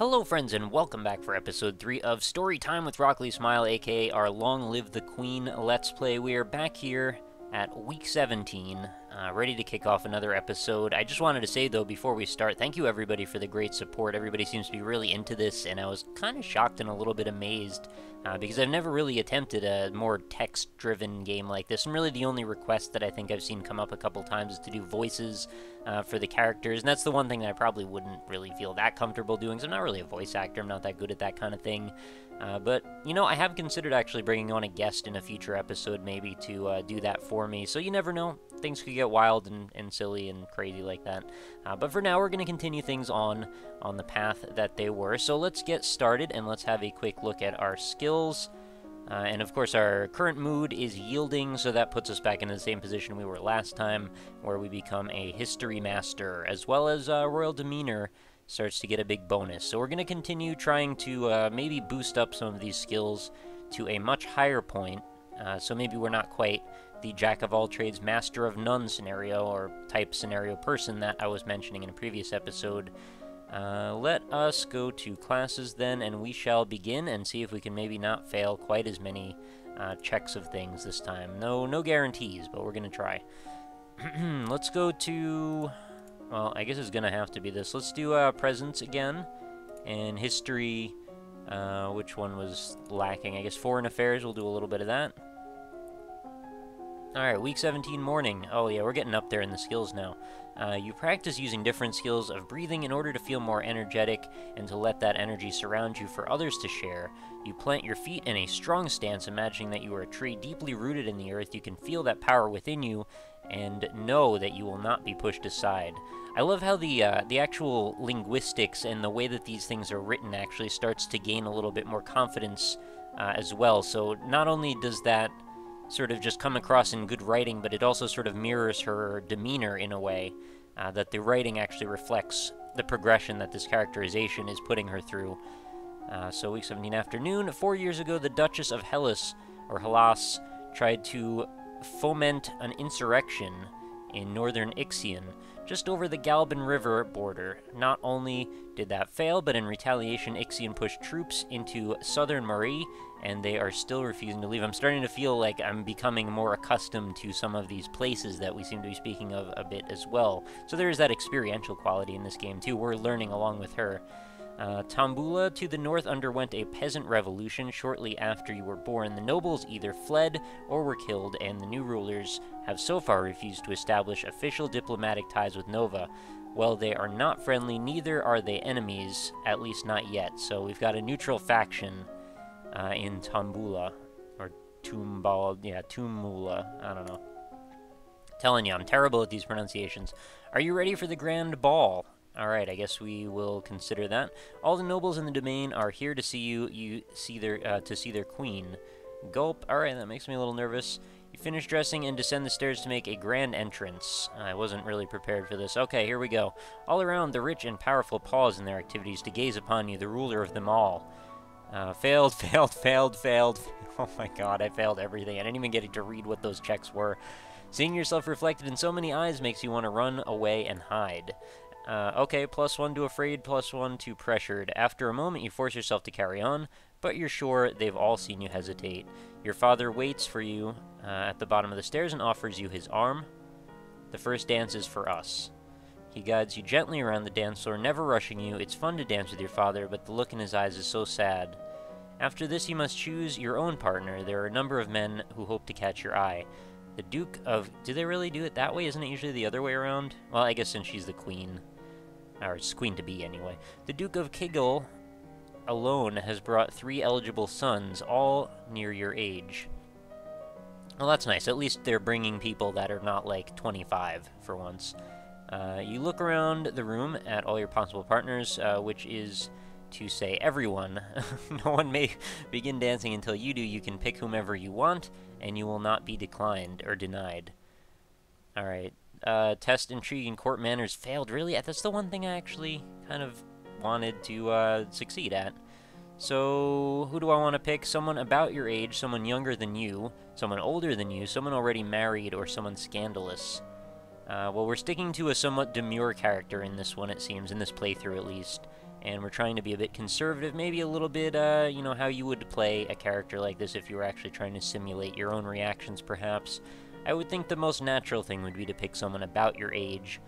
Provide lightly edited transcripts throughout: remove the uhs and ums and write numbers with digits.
Hello friends and welcome back for episode 3 of Story Time with Rockly Smile, aka our Long Live the Queen Let's Play. We are back here at week 17, ready to kick off another episode. I just wanted to say though, before we start, thank you everybody for the great support. Everybody seems to be really into this, and I was kind of shocked and a little bit amazed, because I've never really attempted a more text-driven game like this, and really the only request that I think I've seen come up a couple times is to do voices for the characters, and that's the one thing that I probably wouldn't really feel that comfortable doing, because I'm not really a voice actor, I'm not that good at that kind of thing. But, you know, I have considered actually bringing on a guest in a future episode maybe to do that for me, so you never know, things could get wild and silly and crazy like that. But for now, we're going to continue things on the path that they were, so let's get started and let's have a quick look at our skills. And of course our current mood is yielding, so that puts us back in the same position we were last time, where we become a history master, as well as royal demeanor starts to get a big bonus. So we're going to continue trying to maybe boost up some of these skills to a much higher point, so maybe we're not quite the jack of all trades, master of none scenario, or type scenario person that I was mentioning in a previous episode. Let us go to classes then, and we shall begin and see if we can maybe not fail quite as many checks of things this time. No guarantees, but we're going to try. Let's go to... well, I guess it's going to have to be this. Let's do presence again, and history, which one was lacking? I guess foreign affairs, we'll do a little bit of that. Alright, week 17 morning. Oh yeah, we're getting up there in the skills now. You practice using different skills of breathing in order to feel more energetic and to let that energy surround you for others to share. You plant your feet in a strong stance, imagining that you are a tree deeply rooted in the earth. You can feel that power within you and know that you will not be pushed aside. I love how the actual linguistics and the way that these things are written actually starts to gain a little bit more confidence as well. So not only does that sort of just come across in good writing, but it also sort of mirrors her demeanor in a way, that the writing actually reflects the progression that this characterization is putting her through. So week 17 afternoon, 4 years ago, the Duchess of Hellas, or Hellas, tried to foment an insurrection in northern Ixion, just over the Galban River border. Not only did that fail, but in retaliation, Ixion pushed troops into southern Marie, and they are still refusing to leave. I'm starting to feel like I'm becoming more accustomed to some of these places that we seem to be speaking of a bit as well. So there is that experiential quality in this game, too. We're learning along with her. Tambula to the north underwent a peasant revolution shortly after you were born. The nobles either fled or were killed, and the new rulers have so far refused to establish official diplomatic ties with Nova. Well, they are not friendly, neither are they enemies, at least not yet. So we've got a neutral faction in Tambula, or Tumula, I don't know. Telling you, I'm terrible at these pronunciations. Are you ready for the grand ball? Alright, I guess we will consider that. All the nobles in the domain are here to see you see their queen. Gulp. Alright, that makes me a little nervous. You finish dressing and descend the stairs to make a grand entrance. I wasn't really prepared for this. Okay, here we go. All around, the rich and powerful pause in their activities to gaze upon you, the ruler of them all. Failed. Oh my god, I failed everything. I didn't even get to read what those checks were. Seeing yourself reflected in so many eyes makes you want to run away and hide. Okay, +1 to afraid, +1 to pressured. After a moment, you force yourself to carry on, but you're sure they've all seen you hesitate. Your father waits for you at the bottom of the stairs and offers you his arm. The first dance is for us. He guides you gently around the dance floor, never rushing you. It's fun to dance with your father, but the look in his eyes is so sad. After this, you must choose your own partner. There are a number of men who hope to catch your eye. The Duke of... do they really do it that way? Isn't it usually the other way around? Well, I guess since she's the queen. Or it's queen-to-be, anyway. The Duke of Kigel alone has brought 3 eligible sons, all near your age. Well, that's nice. At least they're bringing people that are not, like, 25, for once. You look around the room at all your possible partners, which is to say everyone. No one may begin dancing until you do. You can pick whomever you want, and you will not be declined or denied. Alright. Test intrigue and court manners failed. Really? That's the one thing I actually kind of wanted to succeed at. So, who do I want to pick? Someone about your age, someone younger than you, someone older than you, someone already married, or someone scandalous. Well, we're sticking to a somewhat demure character in this one, it seems, in this playthrough at least. and we're trying to be a bit conservative, maybe a little bit, you know, how you would play a character like this if you were actually trying to simulate your own reactions, perhaps. I would think the most natural thing would be to pick someone about your age,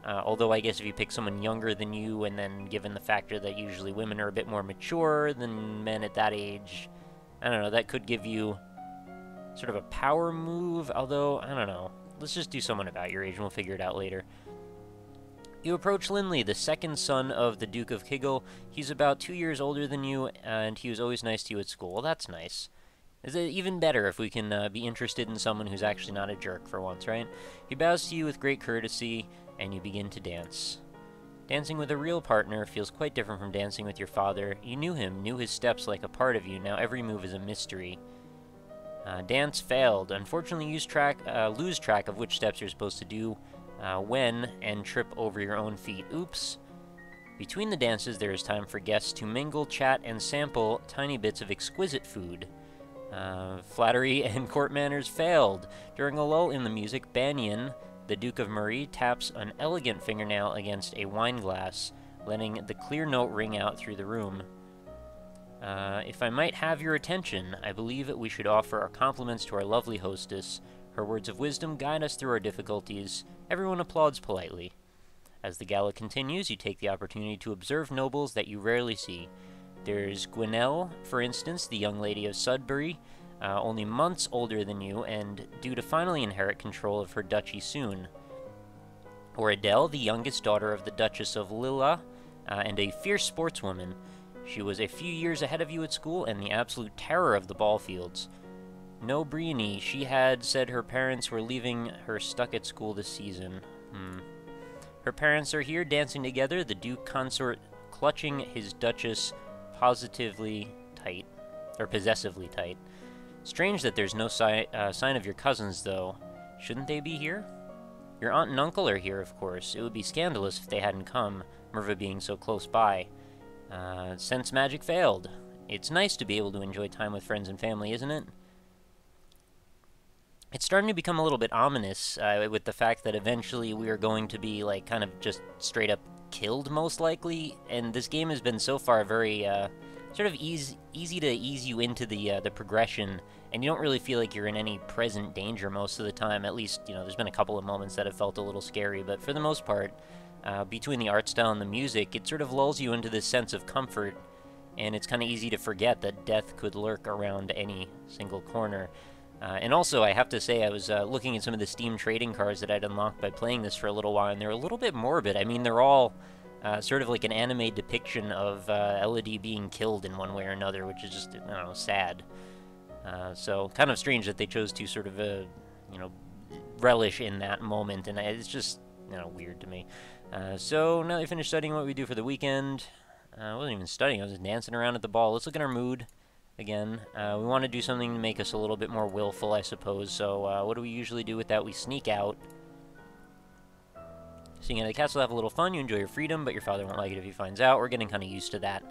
although I guess if you pick someone younger than you, and then given the factor that usually women are a bit more mature than men at that age, I don't know, that could give you sort of a power move, although, I don't know. Let's just do someone about your age, and we'll figure it out later. You approach Lindley, the second son of the Duke of Kiggle. He's about 2 years older than you, and he was always nice to you at school. Well, that's nice. Is it even better if we can be interested in someone who's actually not a jerk for once, right? He bows to you with great courtesy, and you begin to dance. Dancing with a real partner feels quite different from dancing with your father. You knew him, knew his steps like a part of you. Now every move is a mystery. Dance failed. Unfortunately, lose track of which steps you're supposed to do when, and trip over your own feet. Oops. Between the dances, there is time for guests to mingle, chat, and sample tiny bits of exquisite food. Flattery and court manners failed. During a lull in the music, Banyan, the Duke of Murray, taps an elegant fingernail against a wine glass, letting the clear note ring out through the room. If I might have your attention, I believe that we should offer our compliments to our lovely hostess. Her words of wisdom guide us through our difficulties. Everyone applauds politely. As the gala continues, you take the opportunity to observe nobles that you rarely see. There's Gwenelle, for instance, the young lady of Sudbury, only months older than you, and due to finally inherit control of her duchy soon. Or Adele, the youngest daughter of the Duchess of Lilla, and a fierce sportswoman. She was a few years ahead of you at school, and the absolute terror of the ball fields. No Briony, she had said her parents were leaving her stuck at school this season. Her parents are here, dancing together, the Duke consort clutching his Duchess possessively tight. Strange that there's no sign of your cousins, though. Shouldn't they be here? Your aunt and uncle are here, of course. It would be scandalous if they hadn't come, Merva being so close by. Sense magic failed. It's nice to be able to enjoy time with friends and family, isn't it? It's starting to become a little bit ominous with the fact that eventually we are going to be, like, kind of just straight up killed, most likely. And this game has been so far very, sort of easy to ease you into the progression, and you don't really feel like you're in any present danger most of the time. At least, you know, there's been a couple of moments that have felt a little scary, but for the most part, between the art style and the music, it sort of lulls you into this sense of comfort, and it's kind of easy to forget that death could lurk around any single corner. And also, I have to say, I was looking at some of the Steam trading cards that I'd unlocked by playing this for a little while, and they're a little bit morbid. I mean, they're all sort of like an anime depiction of Elodie being killed in one way or another, which is just, I don't know, sad. So, kind of strange that they chose to sort of, you know, relish in that moment, and it's just, you know, weird to me. So, now that we finished studying what we do for the weekend, I wasn't even studying, I was just dancing around at the ball. Let's look at our mood. Again, we want to do something to make us a little bit more willful, I suppose. So, what do we usually do with that? We sneak out. Sneaking out of the castle, have a little fun. You enjoy your freedom, but your father won't like it if he finds out. We're getting kind of used to that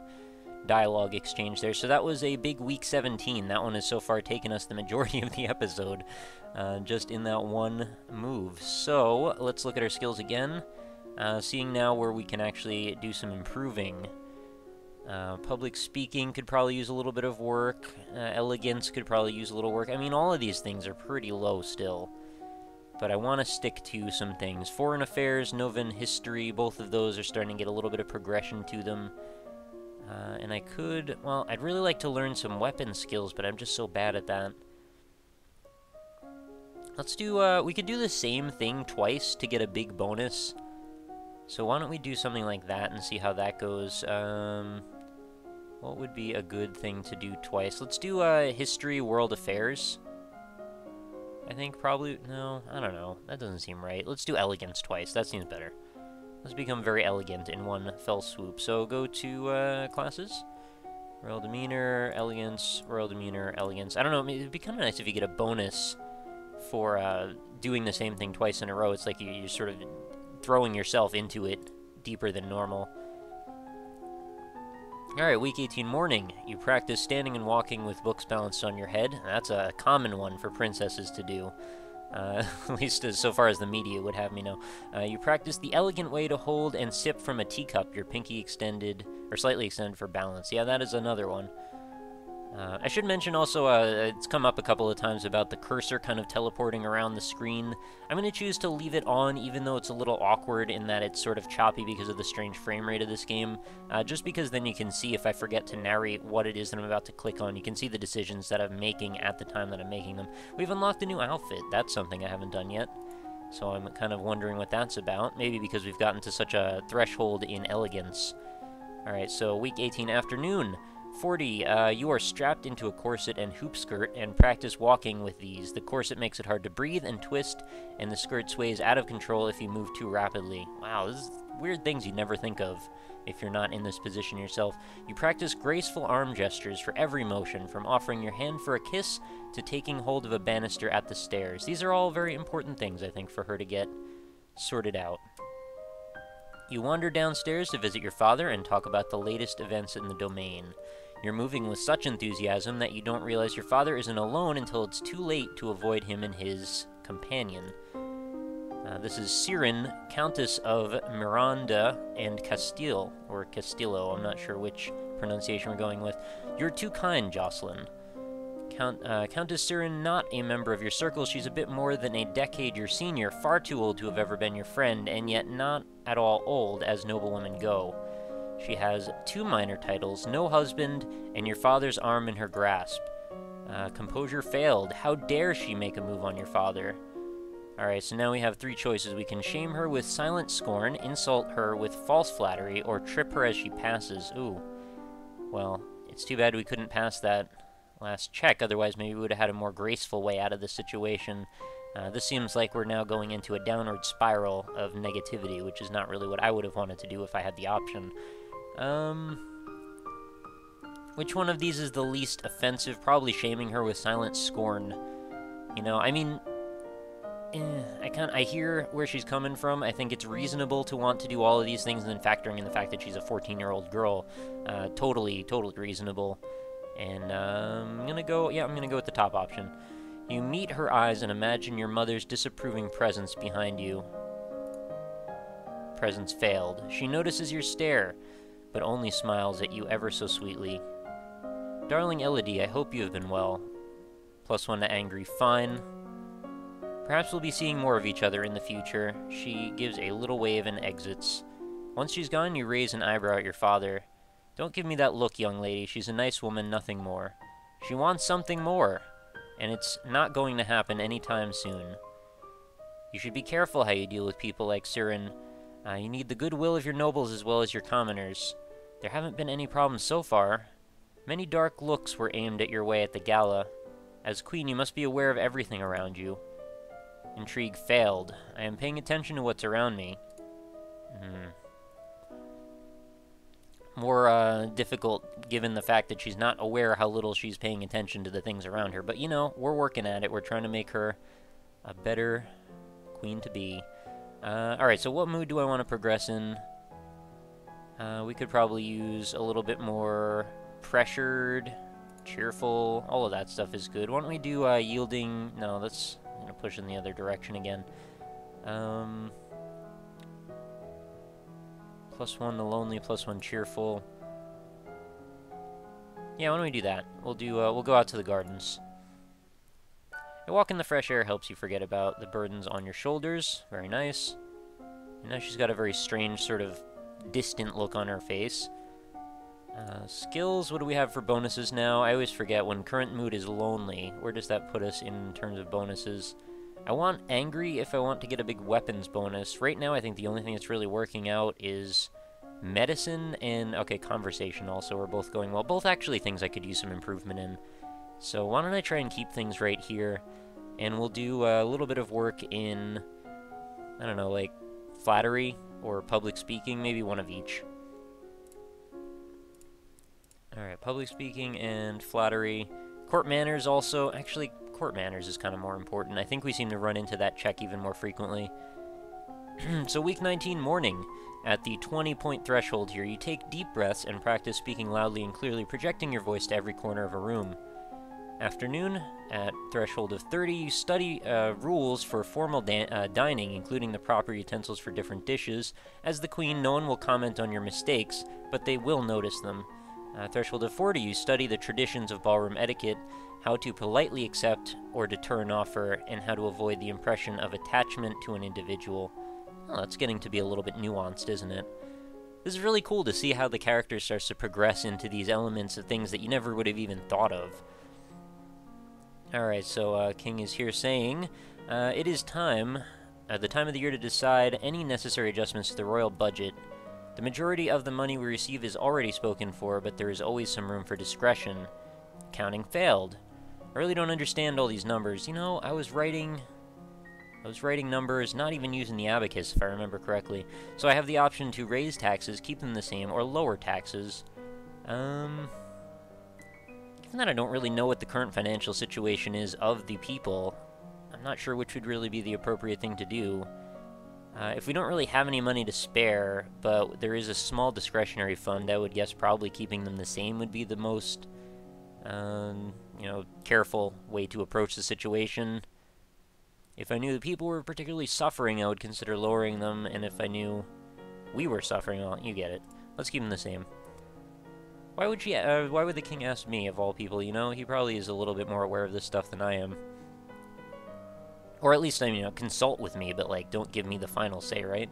dialogue exchange there. So that was a big week 17. That one has so far taken us the majority of the episode, just in that one move. So, let's look at our skills again. Seeing now where we can actually do some improving. Public speaking could probably use a little bit of work. Elegance could probably use a little work. I mean, all of these things are pretty low still. But I want to stick to some things. Foreign affairs, Novan history, both of those are starting to get a little bit of progression to them. And I could, well, I'd really like to learn some weapon skills, but I'm just so bad at that. Let's do, we could do the same thing twice to get a big bonus. So why don't we do something like that and see how that goes. What would be a good thing to do twice? Let's do history, world affairs. I think probably, no, I don't know. That doesn't seem right. Let's do elegance twice. That seems better. Let's become very elegant in one fell swoop. So go to classes. Royal demeanor, elegance, royal demeanor, elegance. I don't know, it'd be kind of nice if you get a bonus for doing the same thing twice in a row. It's like you're sort of throwing yourself into it deeper than normal. Alright, week 18 morning. You practice standing and walking with books balanced on your head. That's a common one for princesses to do. At least so far as the media would have me know. You practice the elegant way to hold and sip from a teacup, your pinky extended, or slightly extended for balance. Yeah, that is another one. I should mention also, it's come up a couple of times about the cursor kind of teleporting around the screen. I'm going to choose to leave it on, even though it's a little awkward in that it's sort of choppy because of the strange frame rate of this game. Just because then you can see, if I forget to narrate what it is that I'm about to click on, you can see the decisions that I'm making at the time that I'm making them. We've unlocked a new outfit. That's something I haven't done yet. So I'm kind of wondering what that's about. Maybe because we've gotten to such a threshold in elegance. Alright, so week 18 afternoon. 40, you are strapped into a corset and hoop skirt and practice walking with these. The corset makes it hard to breathe and twist, and the skirt sways out of control if you move too rapidly. Wow, this is weird things you never think of if you're not in this position yourself. You practice graceful arm gestures for every motion, from offering your hand for a kiss to taking hold of a banister at the stairs. These are all very important things, I think, for her to get sorted out. You wander downstairs to visit your father and talk about the latest events in the domain. You're moving with such enthusiasm that you don't realize your father isn't alone until it's too late to avoid him and his companion. This is Siren, Countess of Miranda and Castillo, or Castillo, I'm not sure which pronunciation we're going with. You're too kind, Jocelyn. Countess Siren, not a member of your circle. She's a bit more than a decade your senior, far too old to have ever been your friend, and yet not at all old as noblewomen go. She has 2 minor titles, no husband, and your father's arm in her grasp. Composure failed. How dare she make a move on your father? Alright, so now we have 3 choices. We can shame her with silent scorn, insult her with false flattery, or trip her as she passes. Ooh. Well, it's too bad we couldn't pass that last check, otherwise maybe we would have had a more graceful way out of the situation. This seems like we're now going into a downward spiral of negativity, which is not really what I would have wanted to do if I had the option. Which one of these is the least offensive? Probably shaming her with silent scorn. You know, I mean, I hear where she's coming from. I think it's reasonable to want to do all of these things, and then factoring in the fact that she's a 14-year-old girl. Totally reasonable. And, I'm gonna go with the top option. You meet her eyes and imagine your mother's disapproving presence behind you. Presence failed. She notices your stare, but only smiles at you ever so sweetly. Darling Elodie, I hope you have been well. +1 to angry. Fine. Perhaps we'll be seeing more of each other in the future. She gives a little wave and exits. Once she's gone, you raise an eyebrow at your father. Don't give me that look, young lady. She's a nice woman, nothing more. She wants something more, and it's not going to happen anytime soon. You should be careful how you deal with people like Siren. You need the goodwill of your nobles as well as your commoners. There haven't been any problems so far. Many dark looks were aimed at your way at the gala. As queen, you must be aware of everything around you. Intrigue failed. I am paying attention to what's around me. More difficult given the fact that she's not aware how little she's paying attention to the things around her. But, you know, we're working at it. We're trying to make her a better queen to be. Alright, so what mood do I want to progress in? We could probably use a little bit more pressured, cheerful. All of that stuff is good. Why don't we do yielding? No, that's going to push in the other direction again. +1 to lonely, +1 cheerful. Yeah, why don't we do that? We'll do. We'll go out to the gardens. A walk in the fresh air helps you forget about the burdens on your shoulders. Very nice. And now she's got a very strange, sort of distant look on her face. Skills, what do we have for bonuses now? I always forget when current mood is lonely. Where does that put us in terms of bonuses? I want angry if I want to get a big weapons bonus. Right now, I think the only thing that's really working out is medicine and, okay, conversation also are both going well. Both actually things I could use some improvement in. So why don't I try and keep things right here, and we'll do a little bit of work in, I don't know, like flattery or public speaking, maybe one of each. Alright, public speaking and flattery. Court manners also, actually, court manners is kind of more important. I think we seem to run into that check even more frequently. So week 19 morning. At the 20-point threshold here, you take deep breaths and practice speaking loudly and clearly, projecting your voice to every corner of a room. afternoon. At threshold of 30, you study rules for formal dining, including the proper utensils for different dishes. As the queen, no one will comment on your mistakes, but they will notice them. Threshold of 40, you study the traditions of ballroom etiquette, how to politely accept or deter an offer, and how to avoid the impression of attachment to an individual. Oh, that's getting to be a little bit nuanced, isn't it? This is really cool to see how the character starts to progress into these elements of things that you never would have even thought of. Alright, so King is here saying, it is time, the time of the year to decide any necessary adjustments to the royal budget. The majority of the money we receive is already spoken for, but there is always some room for discretion. Counting failed. I really don't understand all these numbers. You know, I was writing numbers, not even using the abacus, if I remember correctly. So I have the option to raise taxes, keep them the same, or lower taxes. Given that I don't really know what the current financial situation is of the people, I'm not sure which would really be the appropriate thing to do. If we don't really have any money to spare, but there is a small discretionary fund, I would guess probably keeping them the same would be the most, you know, careful way to approach the situation. If I knew the people were particularly suffering, I would consider lowering them, and if I knew we were suffering, well, you get it. Let's keep them the same. Why would the king ask me, of all people, you know? He probably is a little bit more aware of this stuff than I am. Or at least, I mean, you know, consult with me, but, like, don't give me the final say, right?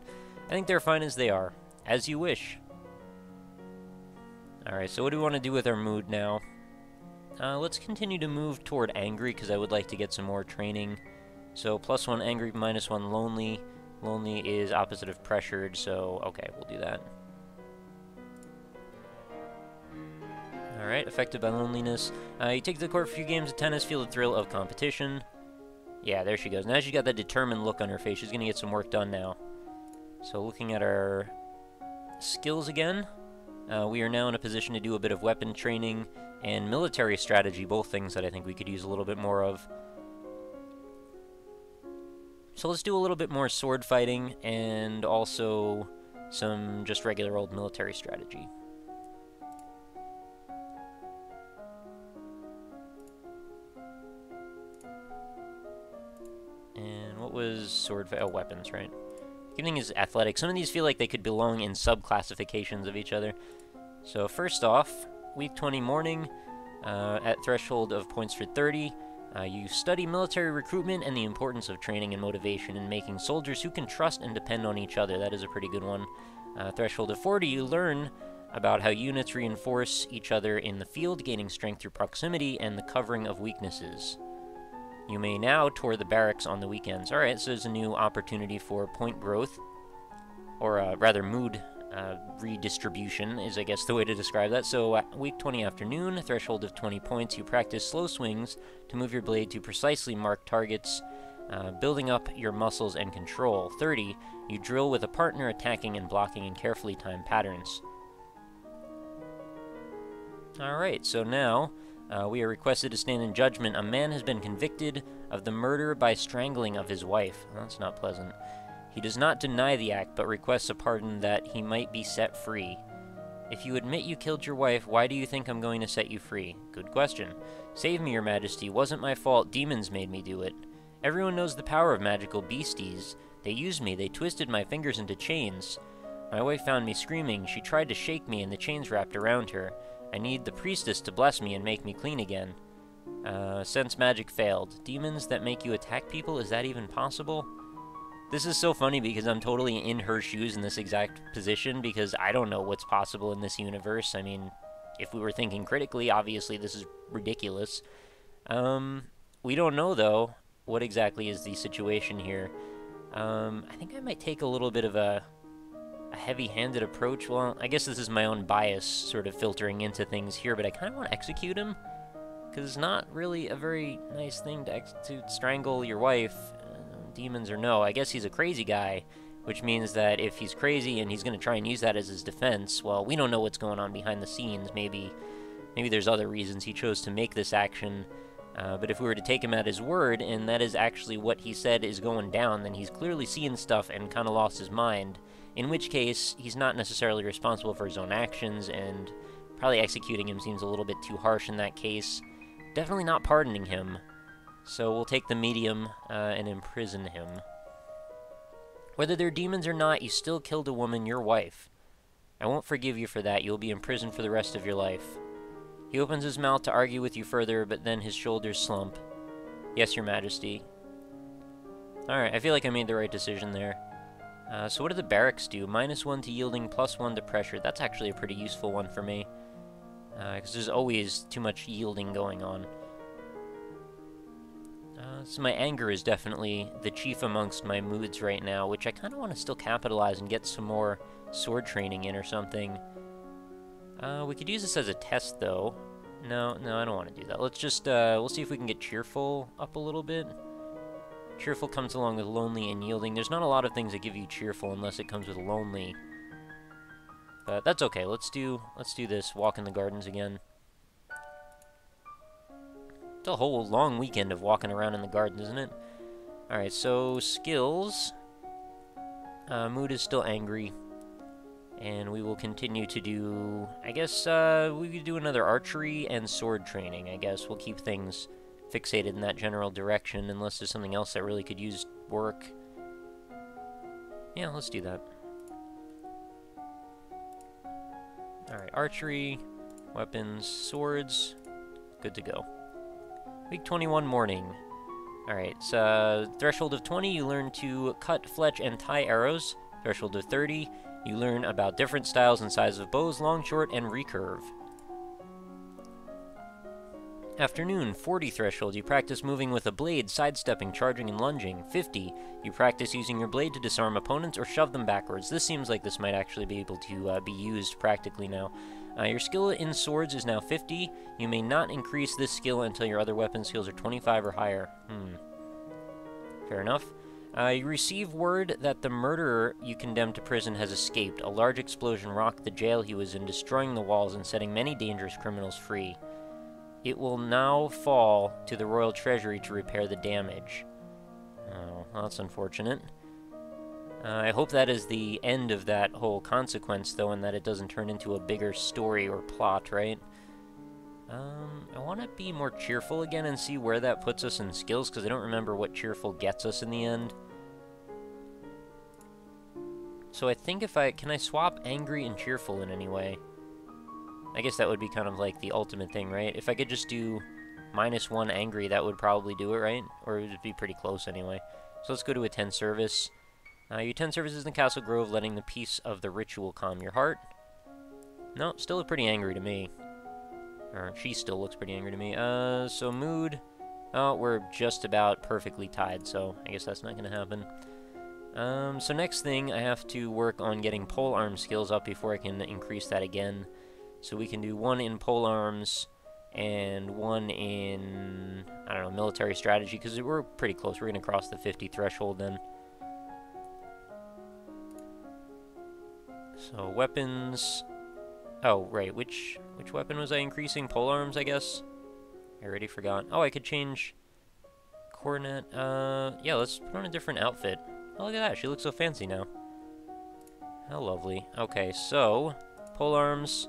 I think they're fine as they are. As you wish. Alright, so what do we want to do with our mood now? Let's continue to move toward angry, because I would like to get some more training. So, +1 angry, -1 lonely. Lonely is opposite of pressured, so, okay, we'll do that. Alright, affected by loneliness. You take to the court for a few games of tennis, feel the thrill of competition. Yeah, there she goes. Now she's got that determined look on her face. She's gonna get some work done now. So looking at our skills again, we are now in a position to do a bit of weapon training and military strategy, both things that I think we could use a little bit more of. So let's do a little bit more sword fighting and also some just regular old military strategy. And what was sword fight? Oh, weapons, right? Giving is athletic. Some of these feel like they could belong in sub-classifications of each other. So first off, week 20 morning, at threshold of points for 30, you study military recruitment and the importance of training and motivation in making soldiers who can trust and depend on each other. That is a pretty good one. Threshold of 40, you learn about how units reinforce each other in the field, gaining strength through proximity and the covering of weaknesses. You may now tour the barracks on the weekends. Alright, so there's a new opportunity for point growth, or rather mood redistribution is, I guess, the way to describe that. So, week 20 afternoon, threshold of 20 points, you practice slow swings to move your blade to precisely marked targets, building up your muscles and control. 30, you drill with a partner, attacking and blocking in carefully timed patterns. Alright, so now, we are requested to stand in judgment. A man has been convicted of the murder by strangling of his wife. Well, that's not pleasant. He does not deny the act, but requests a pardon that he might be set free. If you admit you killed your wife, why do you think I'm going to set you free? Good question. Save me, your majesty. Wasn't my fault. Demons made me do it. Everyone knows the power of magical beasties. They used me. They twisted my fingers into chains. My wife found me screaming. She tried to shake me, and the chains wrapped around her. I need the priestess to bless me and make me clean again. Sense magic failed. Demons that make you attack people? Is that even possible? This is so funny because I'm totally in her shoes in this exact position because I don't know what's possible in this universe. I mean, if we were thinking critically, obviously this is ridiculous. We don't know, though, what exactly is the situation here. I think I might take a little bit of a heavy-handed approach. Well, I guess this is my own bias sort of filtering into things here, but I kind of want to execute him because it's not really a very nice thing to strangle your wife. Demons or no, I guess he's a crazy guy, which means that if he's crazy and he's going to try and use that as his defense, well, we don't know what's going on behind the scenes. Maybe there's other reasons he chose to make this action, but if we were to take him at his word, and that is actually what he said is going down, then he's clearly seeing stuff and kind of lost his mind, in which case, he's not necessarily responsible for his own actions, and probably executing him seems a little bit too harsh in that case. definitely not pardoning him. So we'll take the medium and imprison him. Whether they're demons or not, you still killed a woman, your wife. I won't forgive you for that. You'll be imprisoned for the rest of your life. He opens his mouth to argue with you further, but then his shoulders slump. Yes, your majesty. Alright, I feel like I made the right decision there. So what do the barracks do? -1 to yielding, +1 to pressure. That's actually a pretty useful one for me. Because there's always too much yielding going on. So my anger is definitely the chief amongst my moods right now, which I kind of want to still capitalize and get some more sword training in or something. We could use this as a test, though. No, I don't want to do that. Let's just, we'll see if we can get cheerful up a little bit. Cheerful comes along with lonely and yielding. There's not a lot of things that give you cheerful unless it comes with lonely. But that's okay. Let's do this. Walk in the gardens again. It's a whole long weekend of walking around in the gardens, isn't it? Alright, so skills. Mood is still angry. And we will continue to do... I guess we could do another archery and sword training, I guess. We'll keep things fixated in that general direction, unless there's something else that really could use work. Yeah, let's do that. Alright, archery, weapons, swords. Good to go. Week 21 morning. Alright, so threshold of 20, you learn to cut, fletch, and tie arrows. Threshold of 30, you learn about different styles and sizes of bows, long, short, and recurve. Afternoon, 40 threshold, you practice moving with a blade, sidestepping, charging, and lunging. 50, you practice using your blade to disarm opponents or shove them backwards. This seems like this might actually be able to be used practically now. Your skill in swords is now 50. You may not increase this skill until your other weapon skills are 25 or higher. Fair enough. You receive word that the murderer you condemned to prison has escaped. A large explosion rocked the jail he was in, destroying the walls and setting many dangerous criminals free. It will now fall to the royal treasury to repair the damage. Oh, well, that's unfortunate. I hope that is the end of that whole consequence, though, and that it doesn't turn into a bigger story or plot, right? I want to be more cheerful again and see where that puts us in skills, because I don't remember what cheerful gets us in the end. So I think if can I swap angry and cheerful in any way? I guess that would be kind of like the ultimate thing, right? If I could just do -1 angry, that would probably do it, right? Or it would be pretty close anyway. So let's go to attend service. You attend services in Castle Grove, letting the peace of the ritual calm your heart. No, still pretty angry to me. Or she still looks pretty angry to me. So mood. Oh, we're just about perfectly tied, so I guess that's not going to happen. So next thing, I have to work on getting polearm skills up before I can increase that again. So we can do 1 in polearms and 1 in, I don't know, military strategy, because we're pretty close. We're going to cross the 50 threshold then. So weapons. Oh, right. Which weapon was I increasing? Polearms, I guess? I already forgot. Oh, I could change coronet. Yeah, let's put on a different outfit. Oh, look at that. She looks so fancy now. How lovely. Okay, so polearms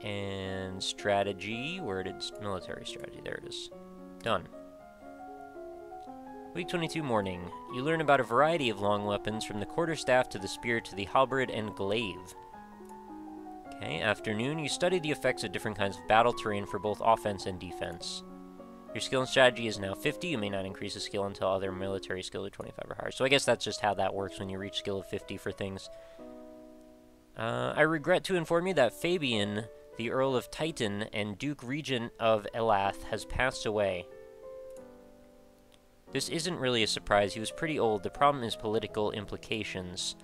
and strategy. Where did military strategy? There it is. Done. Week 22 morning. You learn about a variety of long weapons, from the quarterstaff to the spear to the halberd and glaive. Okay, afternoon. You study the effects of different kinds of battle terrain for both offense and defense. Your skill and strategy is now 50. You may not increase a skill until other military skills are 25 or higher. So I guess that's just how that works when you reach skill of 50 for things. I regret to inform you that Fabian, the Earl of Titan and Duke Regent of Elath, has passed away. This isn't really a surprise. He was pretty old. The problem is political implications.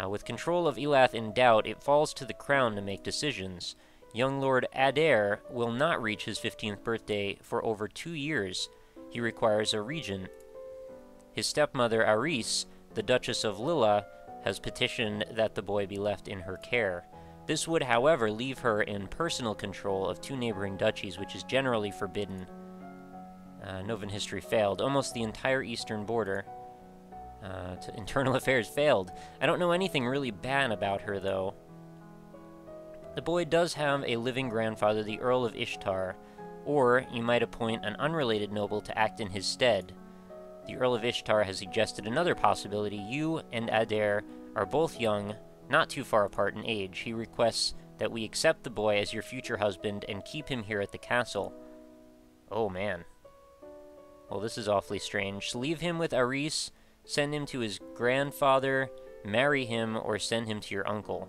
With control of Elath in doubt, it falls to the crown to make decisions. Young Lord Adair will not reach his 15th birthday for over 2 years. He requires a regent. His stepmother, Aris, the Duchess of Lilla, has petitioned that the boy be left in her care. This would, however, leave her in personal control of 2 neighboring duchies, which is generally forbidden. Novan history failed. Almost the entire eastern border. Internal affairs failed. I don't know anything really bad about her, though. The boy does have a living grandfather, the Earl of Ishtar, or you might appoint an unrelated noble to act in his stead. The Earl of Ishtar has suggested another possibility. You and Adair are both young, not too far apart in age. He requests that we accept the boy as your future husband and keep him here at the castle. Oh, man. Well, this is awfully strange. Leave him with Aris, send him to his grandfather, marry him, or send him to your uncle.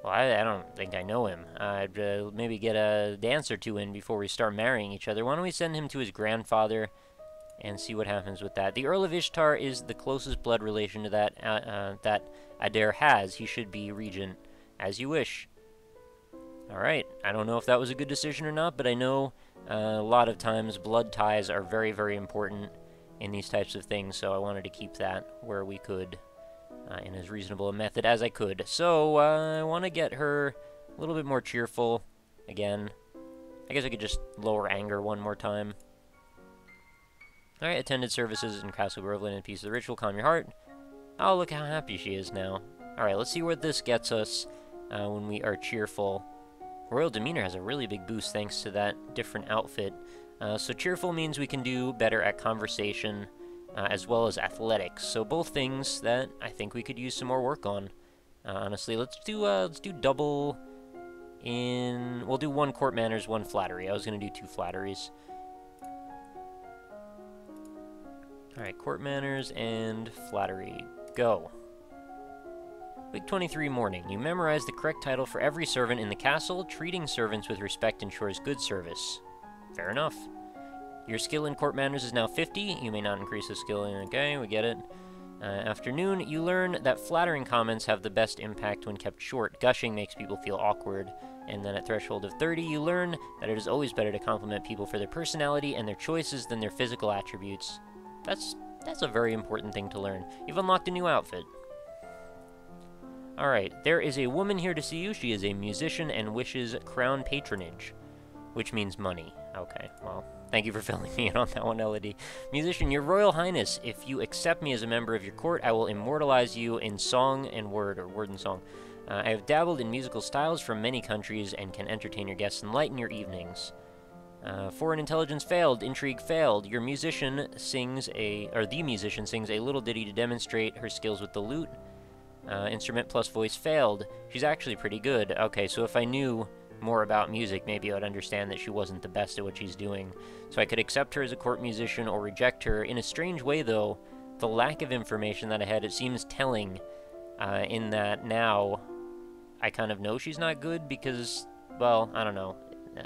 Well, I don't think I know him. I'd maybe get a dance or two in before we start marrying each other. Why don't we send him to his grandfather and see what happens with that? The Earl of Ishtar is the closest blood relation to that that Adair has. He should be regent, as you wish. Alright, I don't know if that was a good decision or not, but I know a lot of times blood ties are very, very important in these types of things, so I wanted to keep that where we could, in as reasonable a method as I could. So, I want to get her a little bit more cheerful again. I guess I could just lower anger one more time. Alright, attended services in Castle Groveland and Piece of the Ritual. Calm your heart. Oh, look how happy she is now. Alright, let's see where this gets us when we are cheerful. Royal Demeanor has a really big boost thanks to that different outfit. So cheerful means we can do better at conversation as well as athletics. So both things that I think we could use some more work on. Honestly, let's do double in... We'll do 1 court manners, 1 flattery. I was going to do 2 flatteries. Alright, court manners and flattery. Go. Week 23 morning. You memorize the correct title for every servant in the castle. Treating servants with respect ensures good service. Fair enough. Your skill in court manners is now 50. You may not increase the skill in... Okay, we get it. Afternoon. You learn that flattering comments have the best impact when kept short. Gushing makes people feel awkward. And then at threshold of 30, you learn that it is always better to compliment people for their personality and their choices than their physical attributes. That's a very important thing to learn. You've unlocked a new outfit. Alright, there is a woman here to see you. She is a musician and wishes crown patronage, which means money. Okay, well, thank you for filling me in on that one, Elodie. Musician, your royal highness, if you accept me as a member of your court, I will immortalize you in song and word, or word and song. I have dabbled in musical styles from many countries and can entertain your guests and lighten your evenings. Foreign intelligence failed, intrigue failed. Your musician sings the musician sings a little ditty to demonstrate her skills with the lute. Instrument plus voice failed. She's actually pretty good. Okay, so if I knew more about music, maybe I would understand that she wasn't the best at what she's doing. So I could accept her as a court musician or reject her. In a strange way, though, the lack of information that I had, it seems telling, in that now I kind of know she's not good because, well, I don't know.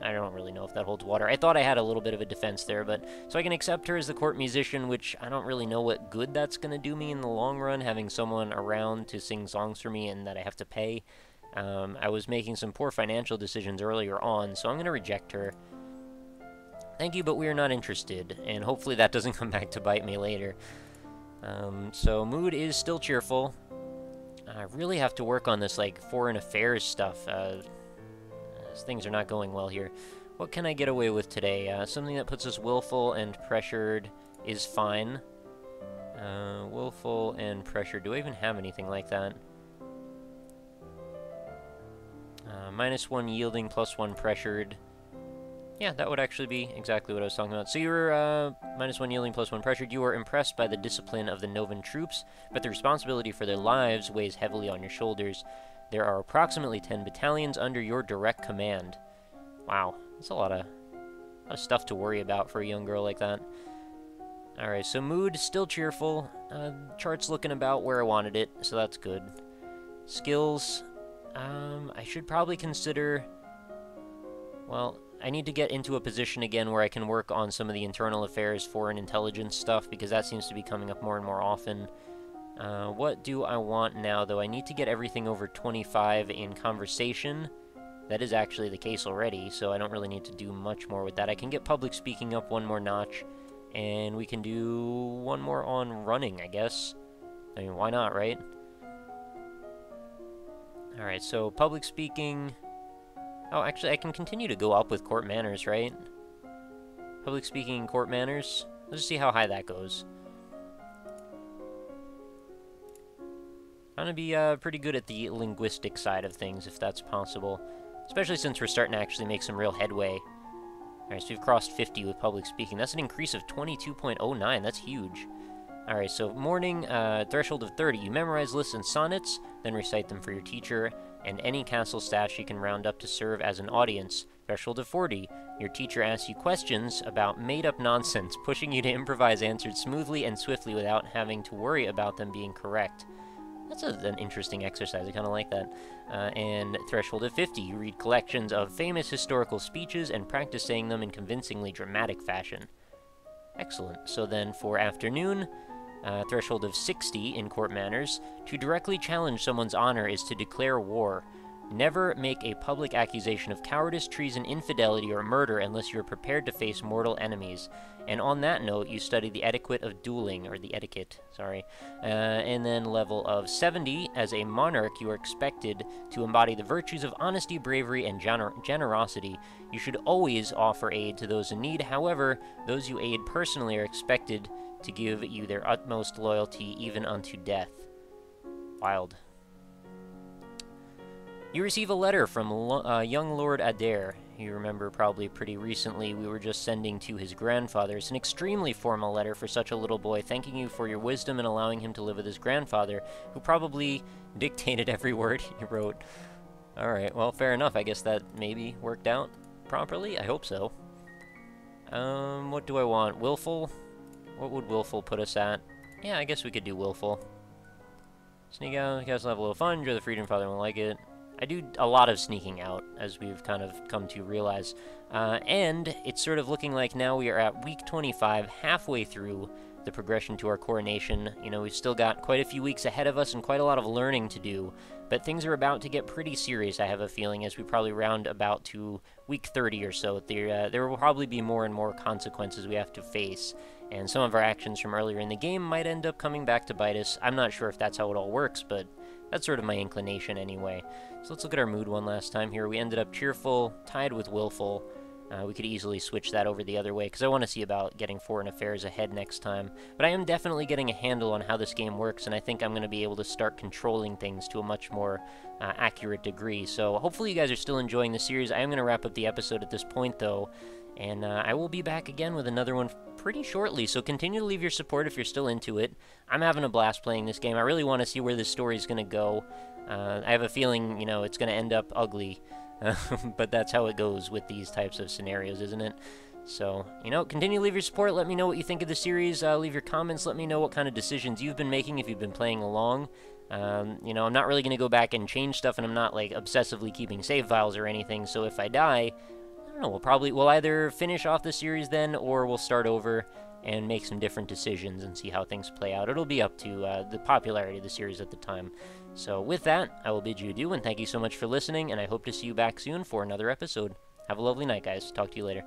I don't really know if that holds water. I thought I had a little bit of a defense there, but... So I can accept her as the court musician, which I don't really know what good that's going to do me in the long run, having someone around to sing songs for me and that I have to pay. I was making some poor financial decisions earlier on, so I'm going to reject her. Thank you, but we are not interested, and hopefully that doesn't come back to bite me later. So mood is still cheerful. I really have to work on this, like, foreign affairs stuff. Things are not going well here. What can I get away with today? Something that puts us willful and pressured is fine. Willful and pressured. Do I even have anything like that? -1 yielding, +1 pressured. Yeah, that would actually be exactly what I was talking about. So you were -1 yielding, +1 pressured. You were impressed by the discipline of the Novan troops, but the responsibility for their lives weighs heavily on your shoulders. There are approximately 10 battalions under your direct command. Wow, that's a lot of stuff to worry about for a young girl like that. Alright, so mood, still cheerful. Chart's looking about where I wanted it, so that's good. Skills, I should probably consider... Well, I need to get into a position again where I can work on some of the internal affairs, foreign intelligence stuff, because that seems to be coming up more and more often. What do I want now, though? I need to get everything over 25 in conversation. That is actually the case already, so I don't really need to do much more with that. I can get public speaking up 1 more notch, and we can do 1 more on running, I guess. I mean, why not, right? Alright, so public speaking... Oh, actually, I can continue to go up with court manners, right? Public speaking, court manners. Let's just see how high that goes. I'm gonna be pretty good at the linguistic side of things, if that's possible. Especially since we're starting to actually make some real headway Alright, so we've crossed 50 with public speaking. That's an increase of 22.09. That's huge. Alright, so morning, threshold of 30. You memorize lists and sonnets, then recite them for your teacher, and any castle staff she can round up to serve as an audience. Threshold of 40. Your teacher asks you questions about made-up nonsense, pushing you to improvise answers smoothly and swiftly without having to worry about them being correct. That's an interesting exercise. I kind of like that. And threshold of 50. You read collections of famous historical speeches and practice saying them in convincingly dramatic fashion. Excellent. So then for afternoon, threshold of 60 in court manners. To directly challenge someone's honor is to declare war. Never make a public accusation of cowardice, treason, infidelity, or murder unless you are prepared to face mortal enemies. And on that note, you study the etiquette of dueling, or the etiquette, sorry. And then level of 70, as a monarch, you are expected to embody the virtues of honesty, bravery, and generosity. You should always offer aid to those in need. However, those you aid personally are expected to give you their utmost loyalty, even unto death. Wild. You receive a letter from young Lord Adair. You remember probably pretty recently we were just sending to his grandfather. It's an extremely formal letter for such a little boy, thanking you for your wisdom and allowing him to live with his grandfather, who probably dictated every word he wrote. Alright, well, fair enough. I guess that maybe worked out properly? I hope so. What do I want? Willful? What would willful put us at? Yeah, I guess we could do willful. Sneak out, you guys will have a little fun, enjoy the freedom, father won't like it. I do a lot of sneaking out, as we've kind of come to realize. And it's sort of looking like now we are at week 25, halfway through the progression to our coronation. You know, we've still got quite a few weeks ahead of us and quite a lot of learning to do. But things are about to get pretty serious, I have a feeling, as we probably round about to week 30 or so. There will probably be more and more consequences we have to face. And some of our actions from earlier in the game might end up coming back to bite us. I'm not sure if that's how it all works, but that's sort of my inclination anyway. So let's look at our mood one last time here. We ended up cheerful, tied with willful. We could easily switch that over the other way, because I want to see about getting foreign affairs ahead next time. But I am definitely getting a handle on how this game works, and I think I'm going to be able to start controlling things to a much more accurate degree. So hopefully you guys are still enjoying the series. I am going to wrap up the episode at this point, though, and I will be back again with another one pretty shortly, so continue to leave your support if you're still into it. I'm having a blast playing this game. I really want to see where this story is going to go. I have a feeling, you know, it's going to end up ugly, but that's how it goes with these types of scenarios, isn't it? So, you know, continue to leave your support. Let me know what you think of the series. Leave your comments. Let me know what kind of decisions you've been making if you've been playing along. You know, I'm not really going to go back and change stuff, and I'm not, like, obsessively keeping save files or anything, so if I die, I don't know, we'll either finish off the series then, or we'll start over and make some different decisions and see how things play out. It'll be up to the popularity of the series at the time. So with that, I will bid you adieu, and thank you so much for listening, and I hope to see you back soon for another episode. Have a lovely night, guys. Talk to you later.